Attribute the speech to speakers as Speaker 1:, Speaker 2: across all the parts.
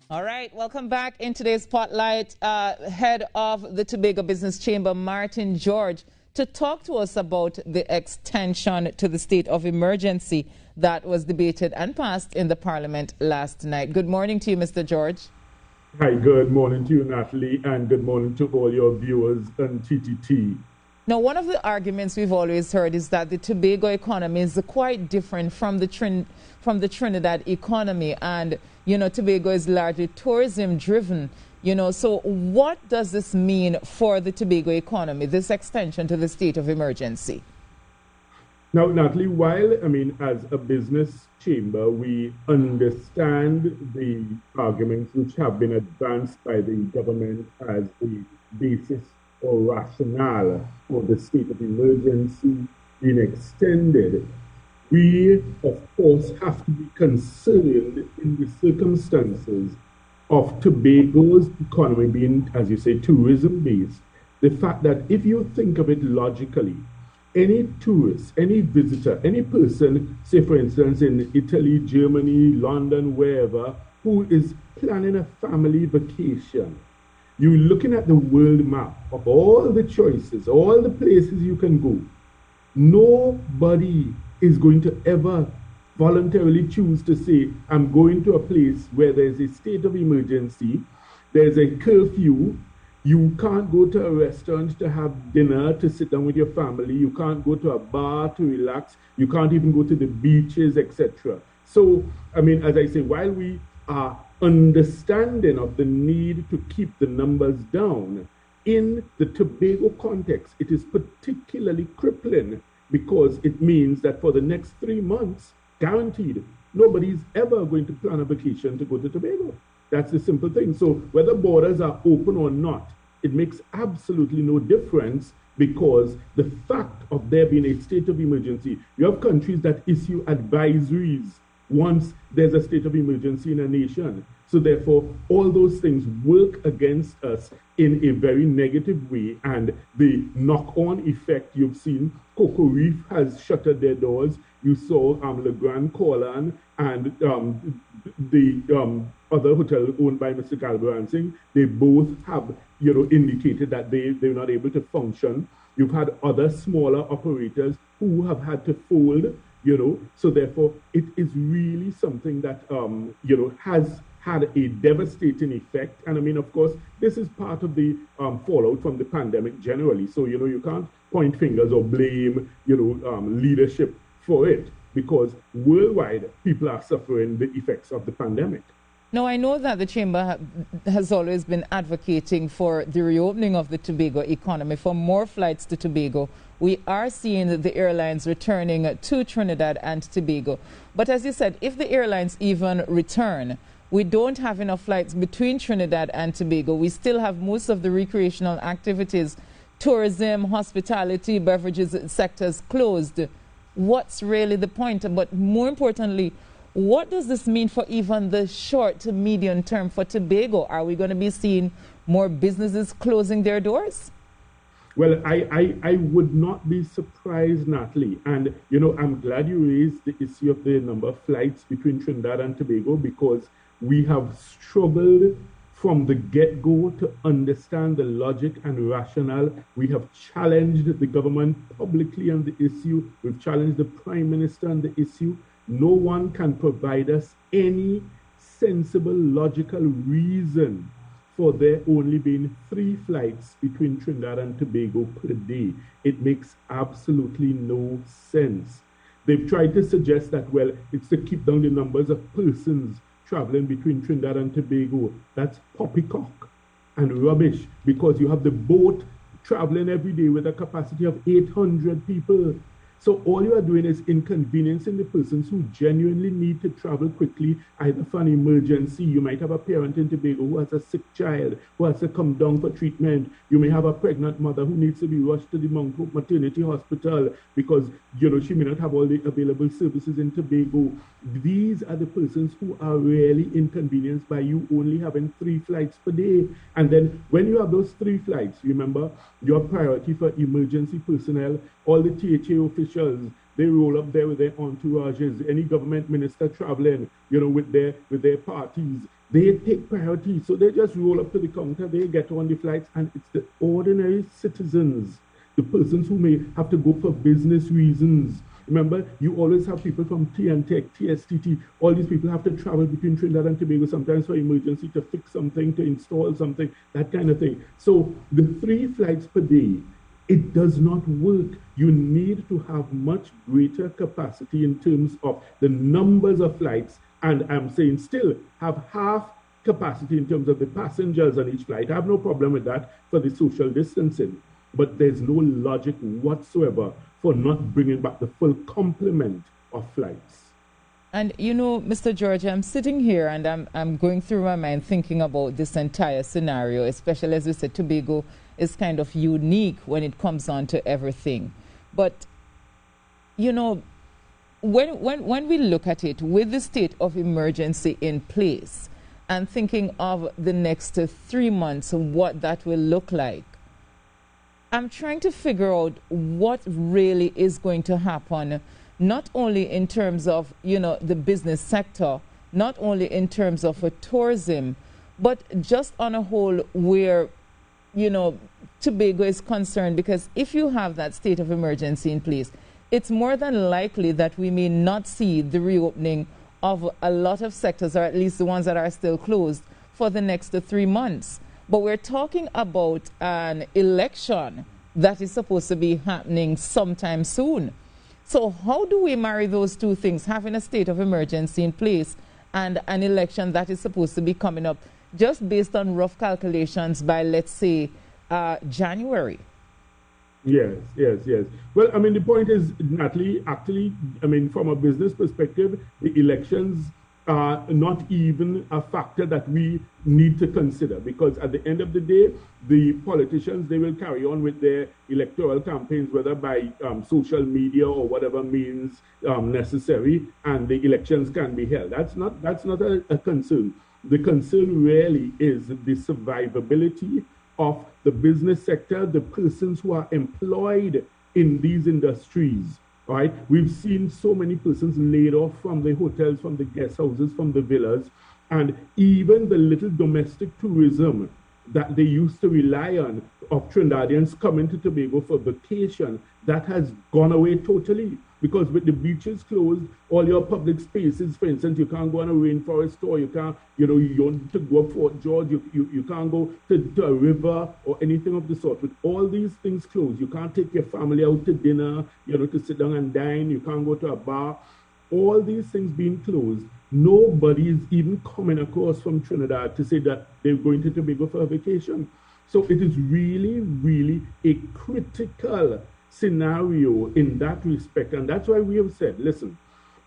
Speaker 1: All right, welcome back in today's Spotlight. Head of the Tobago Business Chamber, Martin George, to talk to us about the extension to the state of emergency that was debated and passed in the Parliament last night. Good morning to you, Mr. George.
Speaker 2: Hi, good morning to you, Natalie, and good morning to all your viewers on TTT.
Speaker 1: Now, one of the arguments we've always heard is that the Tobago economy is quite different from the Trinidad economy, and Tobago is largely tourism driven. So what does this mean for the Tobago economy, this extension to the state of emergency?
Speaker 2: Now, Natalie, while as a business chamber, we understand the arguments which have been advanced by the government as the basis or rationale for the state of emergency being extended, we, of course, have to be concerned in the circumstances of Tobago's economy being, as you say, tourism-based. The fact that if you think of it logically, any tourist, any visitor, any person, say for instance in Italy, Germany, London, wherever, who is planning a family vacation, you're looking at the world map of all the choices, all the places you can go. Nobody is going to ever voluntarily choose to say, I'm going to a place where there's a state of emergency, there's a curfew, you can't go to a restaurant to have dinner, to sit down with your family, you can't go to a bar to relax, you can't even go to the beaches, etc. So, as I say, while we are understanding of the need to keep the numbers down, in the Tobago context, it is particularly crippling because it means that for the next 3 months, guaranteed, nobody's ever going to plan a vacation to go to Tobago. That's the simple thing. So whether borders are open or not, it makes absolutely no difference because the fact of there being a state of emergency, you have countries that issue advisories once there's a state of emergency in a nation. So therefore, all those things work against us in a very negative way. And the knock-on effect you've seen, Coco Reef has shuttered their doors. You saw Le Grand Corlan and the other hotel owned by Mr. Galbransing, they both have indicated that they're not able to function. You've had other smaller operators who have had to fold, so therefore it is really something that has had a devastating effect. And of course, this is part of the fallout from the pandemic generally. So, you can't point fingers or blame, leadership for it because worldwide people are suffering the effects of the pandemic.
Speaker 1: Now, I know that the Chamber has always been advocating for the reopening of the Tobago economy, for more flights to Tobago. We are seeing the airlines returning to Trinidad and Tobago. But as you said, if the airlines even return, we don't have enough flights between Trinidad and Tobago. We still have most of the recreational activities, tourism, hospitality, beverages sectors closed. What's really the point? But more importantly, what does this mean for even the short to medium term for Tobago? Are we going to be seeing more businesses closing their doors?
Speaker 2: Well, I would not be surprised, Natalie. And, I'm glad you raised the issue of the number of flights between Trinidad and Tobago because we have struggled from the get-go to understand the logic and rationale. We have challenged the government publicly on the issue. We've challenged the Prime Minister on the issue. No one can provide us any sensible, logical reason for there only being 3 flights between Trinidad and Tobago per day. It makes absolutely no sense. They've tried to suggest that, well, it's to keep down the numbers of persons traveling between Trinidad and Tobago. That's poppycock and rubbish because you have the boat traveling every day with a capacity of 800 people. So all you are doing is inconveniencing the persons who genuinely need to travel quickly, either for an emergency. You might have a parent in Tobago who has a sick child, who has to come down for treatment. You may have a pregnant mother who needs to be rushed to the Mount Hope Maternity Hospital because, she may not have all the available services in Tobago. These are the persons who are really inconvenienced by you only having 3 flights per day. And then when you have those 3 flights, remember, your priority for emergency personnel, all the THA officials, they roll up there with their entourages, any government minister traveling, with their parties, they take priority. So they just roll up to the counter, they get on the flights, and it's the ordinary citizens, the persons who may have to go for business reasons. Remember, you always have people from TNTech, TSTT, all these people have to travel between Trinidad and Tobago, sometimes for emergency, to fix something, to install something, that kind of thing. So the 3 flights per day, it does not work. You need to have much greater capacity in terms of the numbers of flights. And I'm saying still have half capacity in terms of the passengers on each flight. I have no problem with that for the social distancing. But there's no logic whatsoever for not bringing back the full complement of flights.
Speaker 1: And you know, Mr. George, I'm sitting here and I'm going through my mind thinking about this entire scenario, especially as we said, Tobago is kind of unique when it comes on to everything. But, you know, when we look at it with the state of emergency in place and thinking of the next 3 months, what that will look like, I'm trying to figure out what really is going to happen, not only in terms of, you know, the business sector, not only in terms of tourism, but just on a whole where, you know, Tobago is concerned. Because if you have that state of emergency in place, it's more than likely that we may not see the reopening of a lot of sectors, or at least the ones that are still closed, for the next 3 months. But we're talking about an election that is supposed to be happening sometime soon. So how do we marry those two things, having a state of emergency in place and an election that is supposed to be coming up just based on rough calculations by, let's say, January?
Speaker 2: Yes. Well, I mean, the point is, Natalie, actually, I mean, from a business perspective, the elections are not even a factor that we need to consider, because at the end of the day, the politicians, they will carry on with their electoral campaigns, whether by social media or whatever means necessary, and the elections can be held. That's not a concern. The concern really is the survivability of the business sector, the persons who are employed in these industries. Right? We've seen so many persons laid off from the hotels, from the guest houses, from the villas, and even the little domestic tourism that they used to rely on of Trinidadians coming to Tobago for vacation, that has gone away totally. Because with the beaches closed, all your public spaces, for instance, you can't go on a rainforest tour, you can't, you know, you don't to go up Fort George, you can't go to a river or anything of the sort. With all these things closed, you can't take your family out to dinner, you know, to sit down and dine, you can't go to a bar. All these things being closed, nobody is even coming across from Trinidad to say that they're going to Tobago for a vacation. So it is really, really a critical scenario in that respect. And that's why we have said, listen,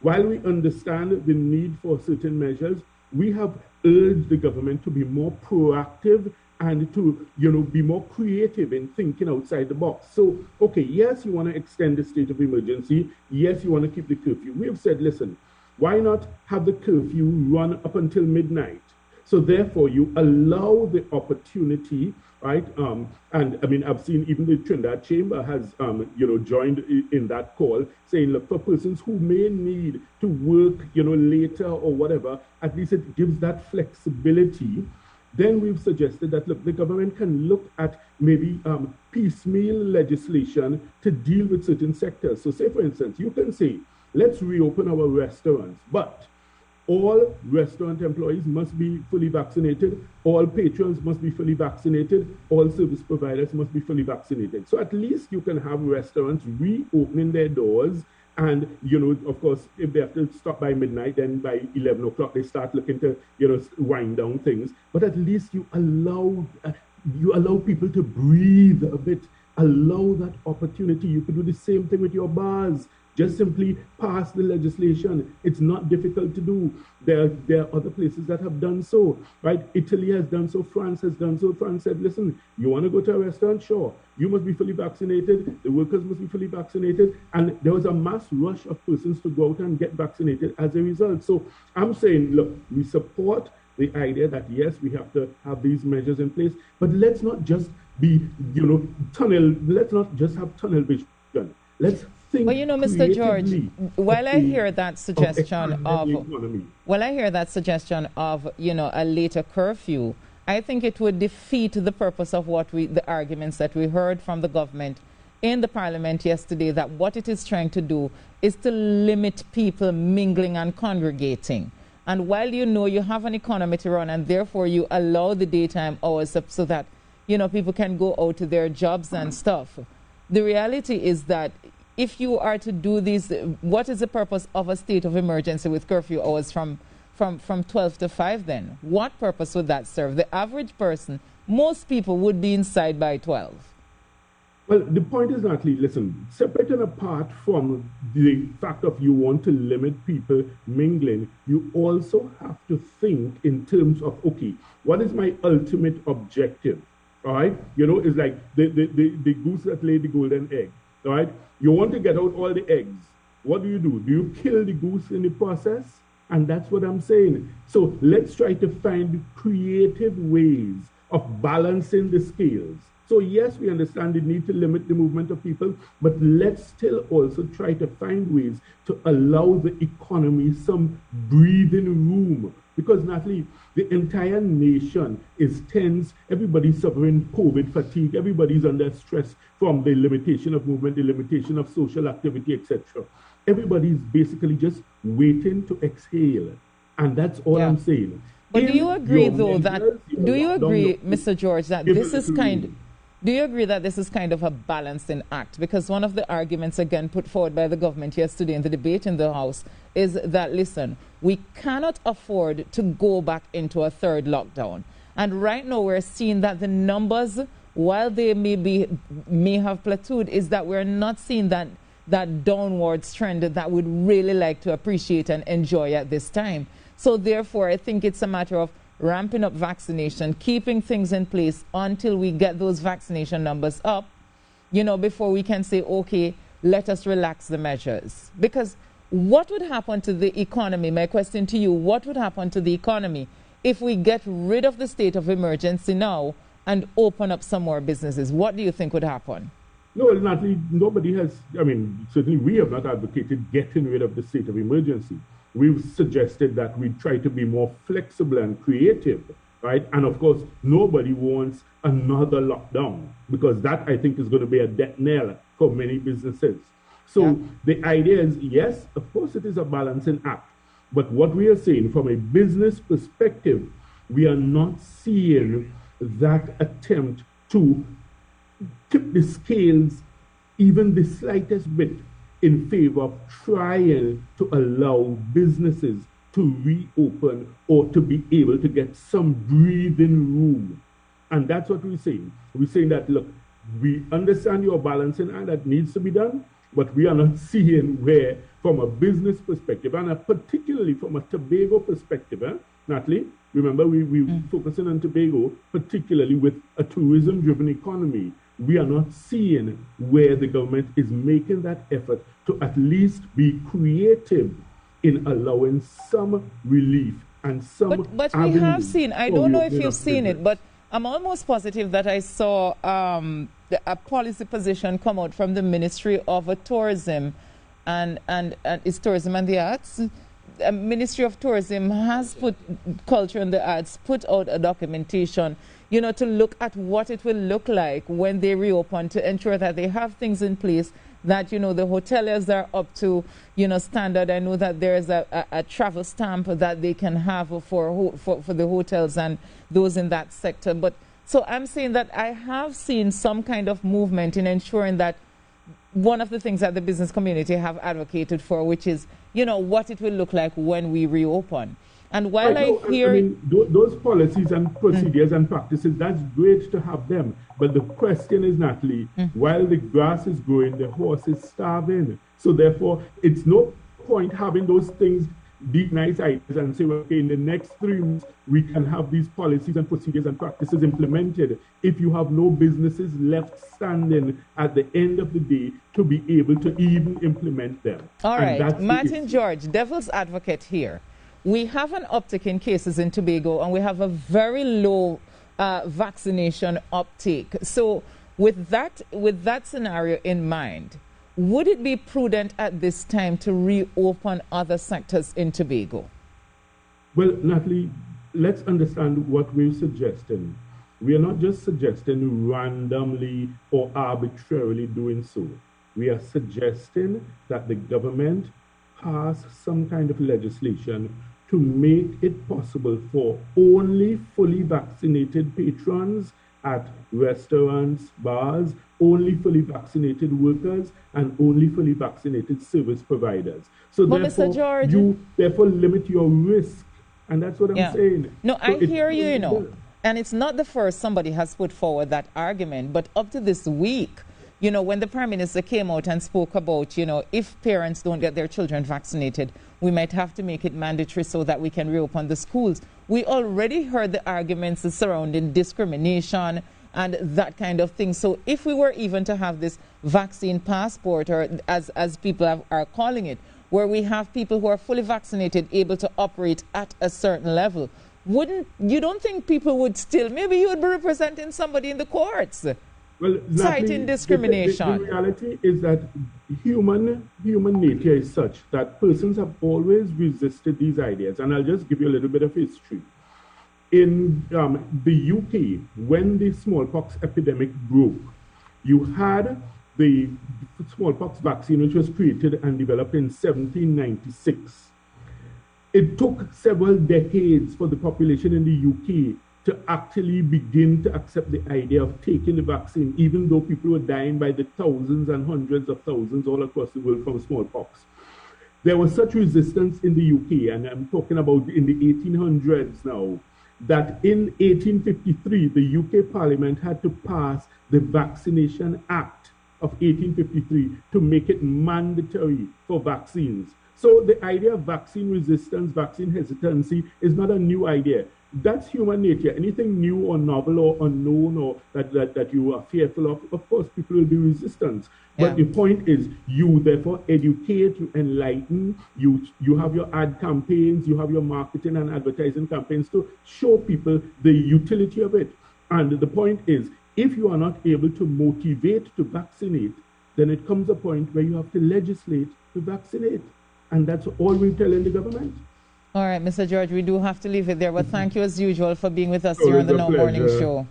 Speaker 2: while we understand the need for certain measures, we have urged the government to be more proactive and to, you know, be more creative in thinking outside the box. So, okay, yes, you want to extend the state of emergency. Yes, you want to keep the curfew. We have said, listen, why not have the curfew run up until midnight? So therefore, you allow the opportunity, right? And I mean, I've seen even the Trinidad Chamber has, you know, joined in that call, saying, look, for persons who may need to work, you know, later or whatever, at least it gives that flexibility. Then we've suggested that, look, the government can look at maybe piecemeal legislation to deal with certain sectors. So say, for instance, you can say, let's reopen our restaurants, but all restaurant employees must be fully vaccinated, all patrons must be fully vaccinated, all service providers must be fully vaccinated. So at least you can have restaurants reopening their doors, and, you know, of course, if they have to stop by midnight, then by 11 o'clock, they start looking to, you know, wind down things. But at least you allow people to breathe a bit, allow that opportunity. You could do the same thing with your bars. Just simply pass the legislation. It's not difficult to do. There are other places that have done so, right? Italy has done so. France has done so. France said, listen, you want to go to a restaurant? Sure. You must be fully vaccinated. The workers must be fully vaccinated. And there was a mass rush of persons to go out and get vaccinated as a result. So I'm saying, look, we support the idea that, yes, we have to have these measures in place, but let's not just be, you know, let's not just have tunnel vision. Let's think
Speaker 1: Well, you know, Mr. George,
Speaker 2: creatively
Speaker 1: while I hear that
Speaker 2: of
Speaker 1: suggestion
Speaker 2: expanding the economy.
Speaker 1: well, I hear that suggestion of, you know, a later curfew, I think it would defeat the purpose of the arguments that we heard from the government in the parliament yesterday, that what it is trying to do is to limit people mingling and congregating. And while you know you have an economy to run and therefore you allow the daytime hours up so that, you know, people can go out to their jobs and stuff, the reality is that if you are to do this, what is the purpose of a state of emergency with curfew hours from 12 to 5 then? What purpose would that serve? The average person, most people would be inside by 12.
Speaker 2: Well, the point is, Natalee, listen, separate and apart from the fact of you want to limit people mingling, you also have to think in terms of, okay, what is my ultimate objective? All right? You know, it's like the goose that laid the golden egg. All right? You want to get out all the eggs. What do? Do you kill the goose in the process? And that's what I'm saying. So let's try to find creative ways of balancing the scales. So yes, we understand the need to limit the movement of people, but let's still also try to find ways to allow the economy some breathing room. Because, Natalee, the entire nation is tense. Everybody's suffering COVID fatigue. Everybody's under stress from the limitation of movement, the limitation of social activity, etc. Everybody's basically just waiting to exhale. And that's all I'm saying.
Speaker 1: But do you agree, though, Mr. George, that this is do you agree that this is kind of a balancing act? Because one of the arguments, again, put forward by the government yesterday in the debate in the House is that, listen, we cannot afford to go back into a third lockdown. And right now we're seeing that the numbers, while they may have plateaued, is that we're not seeing that downwards trend that we'd really like to appreciate and enjoy at this time. So therefore, I think it's a matter of ramping up vaccination, keeping things in place until we get those vaccination numbers up, you know, before we can say, okay, let us relax the measures. Because what would happen to the economy? My question to you, what would happen to the economy if we get rid of the state of emergency now and open up some more businesses? What do you think would happen?
Speaker 2: No, Natalee, nobody has, I mean, certainly we have not advocated getting rid of the state of emergency. We've suggested that we try to be more flexible and creative, right? And of course, nobody wants another lockdown, because that, I think, is going to be a death knell for many businesses. So the idea is, yes, of course, it is a balancing act. But what we are saying from a business perspective, we are not seeing that attempt to tip the scales even the slightest bit in favor of trying to allow businesses to reopen or to be able to get some breathing room. And that's what we're saying. We're saying that, look, we understand your balancing act that needs to be done, but we are not seeing where, from a business perspective, and particularly from a Tobago perspective, Natalee, remember we're focusing on Tobago, particularly with a tourism-driven economy. We are not seeing where the government is making that effort to at least be creative in allowing some relief and some.
Speaker 1: But we have seen, I don't know if you've seen it, but I'm almost positive that I saw a policy position come out from the Ministry of Tourism and is Tourism and the Arts. Ministry of Tourism has put Culture and the Arts, put out a documentation, you know, to look at what it will look like when they reopen, to ensure that they have things in place that, you know, the hoteliers are up to, you know, standard. I know that there is a travel stamp that they can have for the hotels and those in that sector. But so I'm saying that I have seen some kind of movement in ensuring that one of the things that the business community have advocated for, which is, you know, what it will look like when we reopen. And while I mean,
Speaker 2: those policies and procedures and practices, that's great to have them. But the question is, Natalee, while the grass is growing, the horse is starving. So therefore, it's no point having those things, deep, nice ideas, and say, okay, in the next 3 weeks, we can have these policies and procedures and practices implemented if you have no businesses left standing at the end of the day to be able to even implement them.
Speaker 1: All right, Martin George, devil's advocate here. We have an uptick in cases in Tobago, and we have a very low vaccination uptake. So with that scenario in mind, Would it be prudent at this time to reopen other sectors in Tobago?
Speaker 2: Well, Natalee, let's understand what we're suggesting. We are not just suggesting randomly or arbitrarily doing so. We are suggesting that the government pass some kind of legislation to make it possible for only fully vaccinated patrons at restaurants, bars, only fully vaccinated workers, and only fully vaccinated service providers. So therefore, you therefore limit your risk. And that's what I'm saying.
Speaker 1: No, I hear you, you know. And it's not the first somebody has put forward that argument, but up to this week, you know, when the Prime Minister came out and spoke about, you know, if parents don't get their children vaccinated, we might have to make it mandatory so that we can reopen the schools. We already heard the arguments surrounding discrimination and that kind of thing. So if we were even to have this vaccine passport, or as people are calling it, where we have people who are fully vaccinated able to operate at a certain level, you don't think people would still, maybe you would be representing somebody in the courts?
Speaker 2: Well,
Speaker 1: citing discrimination.
Speaker 2: The reality is that human nature is such that persons have always resisted these ideas. And I'll just give you a little bit of history. In the UK, when the smallpox epidemic broke, you had the smallpox vaccine, which was created and developed in 1796. It took several decades for the population in the UK to actually begin to accept the idea of taking the vaccine, even though people were dying by the thousands and hundreds of thousands all across the world from smallpox. There was such resistance in the UK, and I'm talking about in the 1800s now, that in 1853, the UK Parliament had to pass the Vaccination Act of 1853 to make it mandatory for vaccines. So the idea of vaccine resistance, vaccine hesitancy is not a new idea. That's human nature. Anything new or novel or unknown or that you are fearful of course, people will be resistant. Yeah. But the point is, you therefore educate, you enlighten, you have your ad campaigns, you have your marketing and advertising campaigns to show people the utility of it. And the point is, if you are not able to motivate to vaccinate, then it comes a point where you have to legislate to vaccinate. And that's all we're telling the government.
Speaker 1: All right, Mr. George, we do have to leave it there, but thank you as usual for being with us here on the Now Morning Show.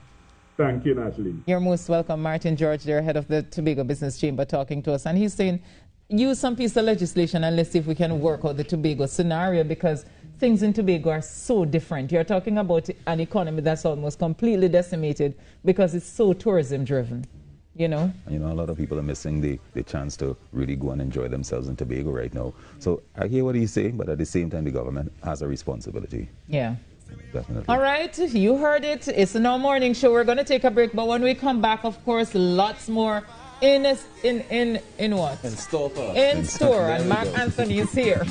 Speaker 2: Thank you, Natalee.
Speaker 1: You're most welcome. Martin George, there, head of the Tobago Business Chamber, talking to us. And he's saying, use some piece of legislation and let's see if we can work out the Tobago scenario, because things in Tobago are so different. You're talking about an economy that's almost completely decimated because it's so tourism driven. You know?
Speaker 3: You know, a lot of people are missing the chance to really go and enjoy themselves in Tobago right now. So I hear what he's saying, but at the same time, the government has a responsibility.
Speaker 1: Yeah.
Speaker 3: Definitely.
Speaker 1: All right, you heard it. It's the Now Morning Show. We're going to take a break, but when we come back, of course, lots more in what?
Speaker 3: In store for us.
Speaker 1: In store, and Mark Anthony is here.